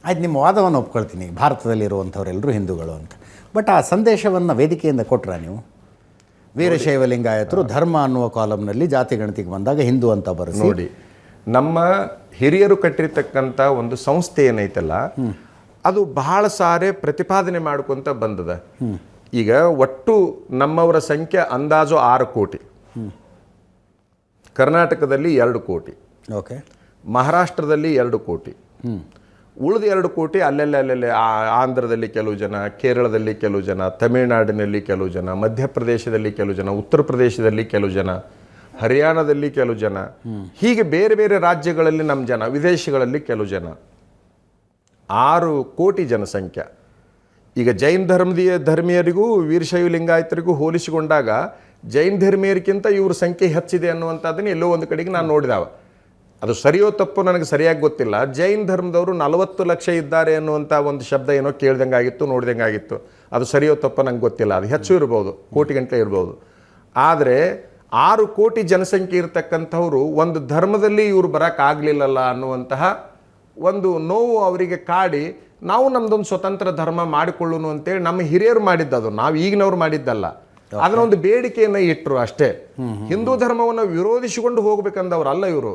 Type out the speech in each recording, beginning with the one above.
ಆಯ್ತು, ನಿಮ್ಮ ವಾದವನ್ನು ಒಪ್ಕೊಳ್ತೀನಿ, ಭಾರತದಲ್ಲಿರುವಂಥವರೆಲ್ಲರೂ ಹಿಂದೂಗಳು ಅಂತ. ಬಟ್ ಆ ಸಂದೇಶವನ್ನು ವೇದಿಕೆಯಿಂದ ಕೊಟ್ರಾ ನೀವು? ವೀರಶೈವ ಲಿಂಗಾಯತರು ಧರ್ಮ ಅನ್ನುವ ಕಾಲಮ್ನಲ್ಲಿ ಜಾತಿ ಗಣತಿಗೆ ಬಂದಾಗ ಹಿಂದೂ ಅಂತ ಬರೆಸಿ ನೋಡಿ, ನಮ್ಮ ಹಿರಿಯರು ಕಟ್ಟಿರ್ತಕ್ಕಂಥ ಒಂದು ಸಂಸ್ಥೆ ಏನೈತಲ್ಲ, ಅದು ಬಹಳ ಸಾರಿ ಪ್ರತಿಪಾದನೆ ಮಾಡ್ಕೊಂತ ಬಂದದ. ಈಗ ಒಟ್ಟು ನಮ್ಮವರ ಸಂಖ್ಯೆ ಅಂದಾಜು 6 ಕೋಟಿ. ಕರ್ನಾಟಕದಲ್ಲಿ 2 ಕೋಟಿ, ಓಕೆ, ಮಹಾರಾಷ್ಟ್ರದಲ್ಲಿ 2 ಕೋಟಿ, ಉಳಿದ 2 ಕೋಟಿ ಅಲ್ಲೆಲ್ಲ ಆಂಧ್ರದಲ್ಲಿ ಕೆಲವು ಜನ, ಕೇರಳದಲ್ಲಿ ಕೆಲವು ಜನ, ತಮಿಳುನಾಡಿನಲ್ಲಿ ಕೆಲವು ಜನ, ಮಧ್ಯಪ್ರದೇಶದಲ್ಲಿ ಕೆಲವು ಜನ, ಉತ್ತರ ಪ್ರದೇಶದಲ್ಲಿ ಕೆಲವು ಜನ, ಹರಿಯಾಣದಲ್ಲಿ ಕೆಲವು ಜನ, ಹೀಗೆ ಬೇರೆ ಬೇರೆ ರಾಜ್ಯಗಳಲ್ಲಿ ನಮ್ಮ ಜನ, ವಿದೇಶಗಳಲ್ಲಿ ಕೆಲವು ಜನ, 6 ಕೋಟಿ ಜನಸಂಖ್ಯೆ. ಈಗ ಜೈನ್ ಧರ್ಮೀಯರಿಗೂ ವೀರಶೈವ ಲಿಂಗಾಯತರಿಗೂ ಹೋಲಿಸಿಕೊಂಡಾಗ ಜೈನ್ ಧರ್ಮೀಯರಿಗಿಂತ ಇವ್ರ ಸಂಖ್ಯೆ ಹೆಚ್ಚಿದೆ ಅನ್ನುವಂಥದ್ದನ್ನು ಎಲ್ಲೋ ಒಂದು ಕಡೆಗೆ ನಾನು ನೋಡಿದಾವ. ಅದು ಸರಿಯೋ ತಪ್ಪು ನನಗೆ ಸರಿಯಾಗಿ ಗೊತ್ತಿಲ್ಲ. ಜೈನ್ ಧರ್ಮದವರು 40 ಲಕ್ಷ ಇದ್ದಾರೆ ಅನ್ನುವಂಥ ಒಂದು ಶಬ್ದ ಏನೋ ಕೇಳ್ದಂಗಾಗಿತ್ತು, ನೋಡ್ದಂಗಾಗಿತ್ತು. ಅದು ಸರಿಯೋ ತಪ್ಪು ನಂಗೆ ಗೊತ್ತಿಲ್ಲ. ಅದು ಹೆಚ್ಚು ಇರ್ಬೋದು, ಕೋಟಿ ಗಂಟೆ ಇರ್ಬೋದು. ಆದರೆ 6 ಕೋಟಿ ಜನಸಂಖ್ಯೆ ಇರತಕ್ಕಂಥವ್ರು ಒಂದು ಧರ್ಮದಲ್ಲಿ ಇವರು ಬರೋಕ್ಕಾಗಲಿಲ್ಲಲ್ಲ ಅನ್ನುವಂತಹ ಒಂದು ನೋವು ಅವರಿಗೆ ಕಾಡಿ, ನಾವು ನಮ್ದೊಂದು ಸ್ವತಂತ್ರ ಧರ್ಮ ಮಾಡಿಕೊಳ್ಳೋಣ ಅಂತೇಳಿ ನಮ್ಮ ಹಿರಿಯರು ಮಾಡಿದ್ದದು, ನಾವು ಈಗಿನವ್ರು ಮಾಡಿದ್ದಲ್ಲ. ಅದನ್ನ ಒಂದು ಬೇಡಿಕೆಯನ್ನು ಇಟ್ಟರು ಅಷ್ಟೇ. ಹಿಂದೂ ಧರ್ಮವನ್ನು ವಿರೋಧಿಸಿಕೊಂಡು ಹೋಗ್ಬೇಕಂದವ್ರಲ್ಲ ಇವರು.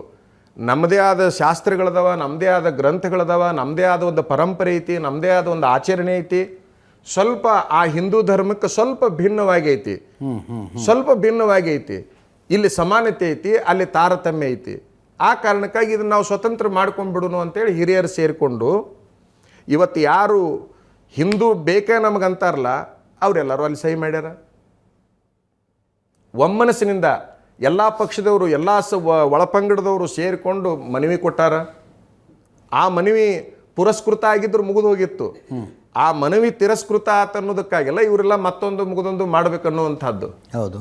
ನಮ್ಮದೇ ಆದ ಶಾಸ್ತ್ರಗಳದವ, ನಮ್ಮದೇ ಆದ ಗ್ರಂಥಗಳದವ, ನಮ್ಮದೇ ಆದ ಒಂದು ಪರಂಪರೆ ಐತಿ, ನಮ್ಮದೇ ಆದ ಒಂದು ಆಚರಣೆ ಐತಿ. ಸ್ವಲ್ಪ ಆ ಹಿಂದೂ ಧರ್ಮಕ್ಕೆ ಸ್ವಲ್ಪ ಭಿನ್ನವಾಗಿ ಐತಿ, ಸ್ವಲ್ಪ ಭಿನ್ನವಾಗಿ ಐತಿ. ಇಲ್ಲಿ ಸಮಾನತೆ ಐತಿ, ಅಲ್ಲಿ ತಾರತಮ್ಯ ಐತಿ. ಆ ಕಾರಣಕ್ಕಾಗಿ ಇದನ್ನು ನಾವು ಸ್ವತಂತ್ರ ಮಾಡ್ಕೊಂಡ್ಬಿಡೋಣ ಅಂತೇಳಿ ಹಿರಿಯರು ಸೇರಿಕೊಂಡು ಇವತ್ತು ಯಾರು ಹಿಂದೂ ಬೇಕೇ ನಮಗಂತಾರಲ್ಲ ಅವರೆಲ್ಲರೂ ಅಲ್ಲಿ ಸಹಿ ಮಾಡ್ಯಾರ. ಒಮ್ಮನಸ್ಸಿನಿಂದ ಎಲ್ಲ ಪಕ್ಷದವರು, ಎಲ್ಲ ಒಳಪಂಗಡದವರು ಸೇರಿಕೊಂಡು ಮನವಿ ಕೊಟ್ಟಾರ. ಆ ಮನವಿ ಪುರಸ್ಕೃತ ಆಗಿದ್ರು ಮುಗಿದು ಹೋಗಿತ್ತು. ಆ ಮನವಿ ತಿರಸ್ಕೃತ ಆತ ಅನ್ನೋದಕ್ಕಾಗೆಲ್ಲ ಇವರೆಲ್ಲ ಮತ್ತೊಂದು ಮುಗಿದೊಂದು ಮಾಡಬೇಕನ್ನುವಂಥದ್ದು. ಹೌದು.